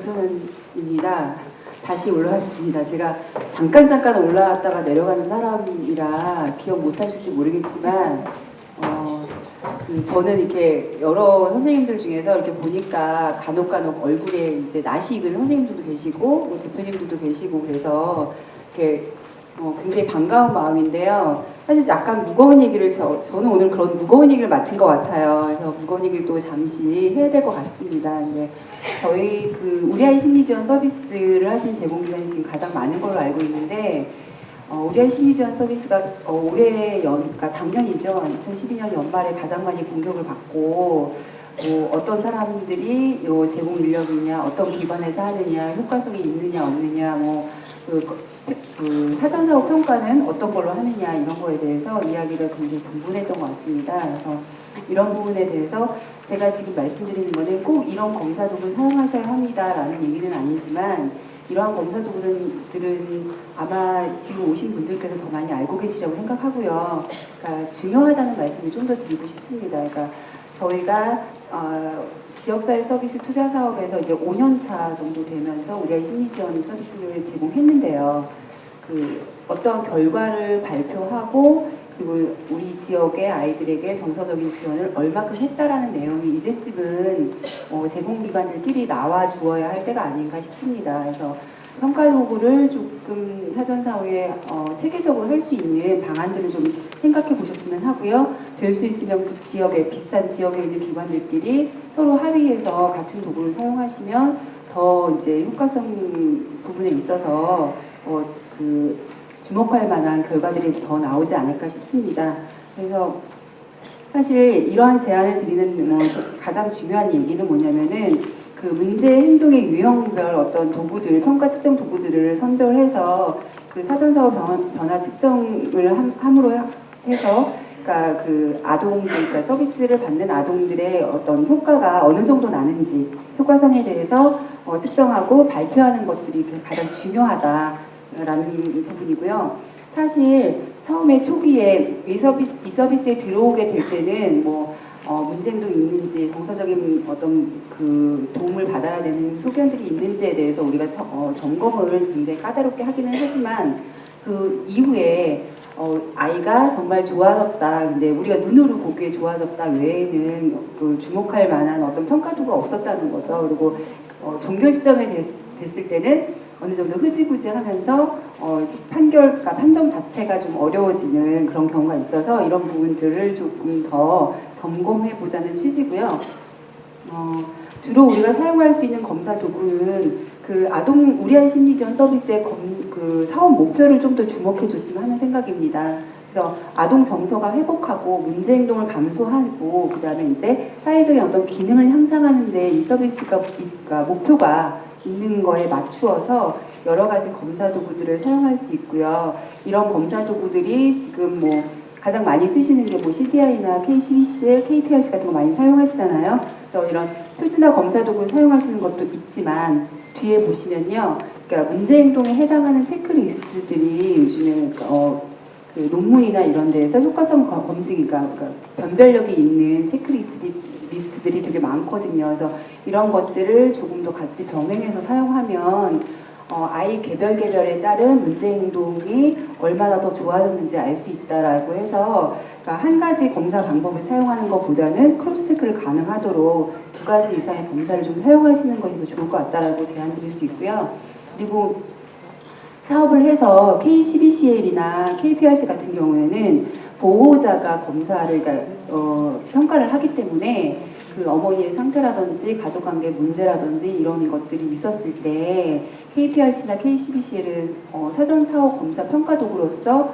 조성현입니다. 다시 올라왔습니다. 제가 잠깐 올라왔다가 내려가는 사람이라 기억 못하실지 모르겠지만 저는 이렇게 여러 선생님들 중에서 이렇게 보니까 간혹 얼굴에 이제 낯이 익은 선생님들도 계시고 뭐 대표님들도 계시고 그래서 이렇게 굉장히 반가운 마음인데요. 사실 약간 무거운 얘기를 저는 오늘 그런 무거운 얘기를 맡은 것 같아요. 그래서 무거운 얘기를 또 잠시 해야 될 것 같습니다. 근데 저희 우리 아이 심리지원 서비스를 하신 제공기관이 지금 가장 많은 걸로 알고 있는데 우리 아이 심리지원 서비스가 그러니까 작년이죠. 2012년 연말에 가장 많이 공격을 받고 어떤 사람들이 제공 인력이냐, 어떤 기관에서 하느냐, 효과성이 있느냐 없느냐, 사전사고 평가는 어떤 걸로 하느냐 이런 거에 대해서 이야기를 굉장히 분분했던 것 같습니다. 그래서 이런 부분에 대해서 제가 지금 말씀드리는 거는 꼭 이런 검사 도구를 사용하셔야 합니다라는 얘기는 아니지만 이러한 검사 도구들은 아마 지금 오신 분들께서 더 많이 알고 계시라고 생각하고요. 그러니까 중요하다는 말씀을 좀 더 드리고 싶습니다. 그러니까 저희가 지역사회 서비스 투자 사업에서 이제 5년차 정도 되면서 우리 아이 심리지원 서비스를 제공했는데요. 어떤 결과를 발표하고 그리고 우리 지역의 아이들에게 정서적인 지원을 얼마큼 했다라는 내용이 이제쯤은 제공기관들끼리 나와 주어야 할 때가 아닌가 싶습니다. 그래서 평가 도구를 조금 사전사후에 체계적으로 할 수 있는 방안들을 좀 생각해 보셨으면 하고요. 될 수 있으면 그 지역에 비슷한 지역에 있는 기관들끼리 서로 합의해서 같은 도구를 사용하시면 더 이제 효과성 부분에 있어서 주목할 만한 결과들이 더 나오지 않을까 싶습니다. 그래서 사실 이러한 제안을 드리는 가장 중요한 얘기는 뭐냐면은 문제 행동의 유형별 어떤 도구들, 평가 측정 도구들을 선별해서 사전사고 변화 측정을 함으로 해서 그러니까 서비스를 받는 아동들의 어떤 효과가 어느 정도 나는지 효과성에 대해서 측정하고 발표하는 것들이 가장 중요하다라는 부분이고요. 사실 처음에 초기에 이 서비스에 들어오게 될 때는 문제 행동이 있는지 정서적인 어떤 도움을 받아야 되는 소견들이 있는지에 대해서 우리가 점검을 굉장히 까다롭게 하기는 하지만 그 이후에 아이가 정말 좋아졌다. 근데 우리가 눈으로 보기에 좋아졌다 외에는 주목할 만한 어떤 평가도가 없었다는 거죠. 그리고 종결 시점에 됐을 때는 어느 정도 흐지부지하면서 판정 자체가 좀 어려워지는 그런 경우가 있어서 이런 부분들을 조금 더 점검해 보자는 취지고요. 주로 우리가 사용할 수 있는 검사 도구는 우리 아이 심리지원 서비스의 사업 목표를 좀 더 주목해 줬으면 하는 생각입니다. 그래서 아동 정서가 회복하고 문제 행동을 감소하고 그다음에 이제 사회적인 어떤 기능을 향상하는데 이 서비스가 목표가 있는 거에 맞추어서 여러 가지 검사 도구들을 사용할 수 있고요. 이런 검사 도구들이 지금 가장 많이 쓰시는 게 CDI나 KCBCL, KPRC 같은 거 많이 사용하시잖아요. 그래서 이런 표준화 검사 도구를 사용하시는 것도 있지만 뒤에 보시면요. 그러니까 문제 행동에 해당하는 체크리스트들이 요즘에 논문이나 이런 데에서 효과성 검증이니까 변별력이 있는 체크리스트들이 되게 많거든요. 그래서 이런 것들을 조금 더 같이 병행해서 사용하면 아이 개별에 따른 문제 행동이 얼마나 더 좋아졌는지 알 수 있다라고 해서 한 가지 검사 방법을 사용하는 것보다는 크로스 체크를 가능하도록 2가지 이상의 검사를 좀 사용하시는 것이 더 좋을 것 같다라고 제안 드릴 수 있고요. 그리고 사업을 해서 KCBCL이나 KPRC 같은 경우에는 보호자가 검사를 평가를 하기 때문에 어머니의 상태라든지 가족관계 문제라든지 이런 것들이 있었을 때 KPRC나 KCBCL은 사전사후 검사 평가 도구로서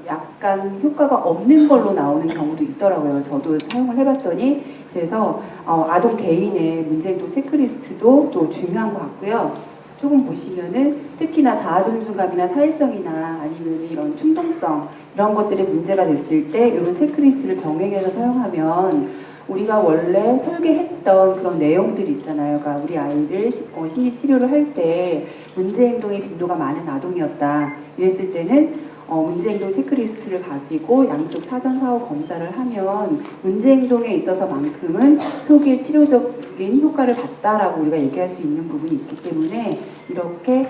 약간 효과가 없는 걸로 나오는 경우도 있더라고요. 저도 사용을 해봤더니 그래서 아동 개인의 문제행동 체크리스트도 또 중요한 것 같고요. 조금 보시면은 특히나 자아존중감이나 사회성이나 아니면 이런 충동성 이런 것들이 문제가 됐을 때 이런 체크리스트를 병행해서 사용하면 우리가 원래 설계했던 그런 내용들이 있잖아요. 그러니까 우리 아이를 심리 치료를 할 때 문제 행동의 빈도가 많은 아동이었다. 이랬을 때는 문제행동 체크리스트를 가지고 양쪽 사전 사후 검사를 하면 문제행동에 있어서만큼은 소기의 치료적인 효과를 봤다라고 우리가 얘기할 수 있는 부분이 있기 때문에 이렇게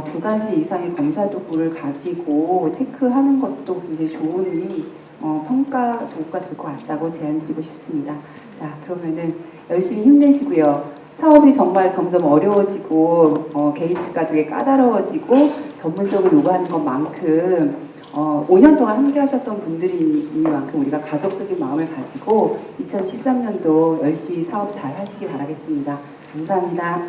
두 가지 이상의 검사 도구를 가지고 체크하는 것도 굉장히 좋은 평가 도구가 될 것 같다고 제안드리고 싶습니다. 자, 그러면은 열심히 힘내시고요. 사업이 정말 점점 어려워지고 게이트가 되게 까다로워지고 전문성을 요구하는 것만큼 5년 동안 함께 하셨던 분들이니만큼 우리가 가족적인 마음을 가지고 2013년도 열심히 사업 잘 하시기 바라겠습니다. 감사합니다.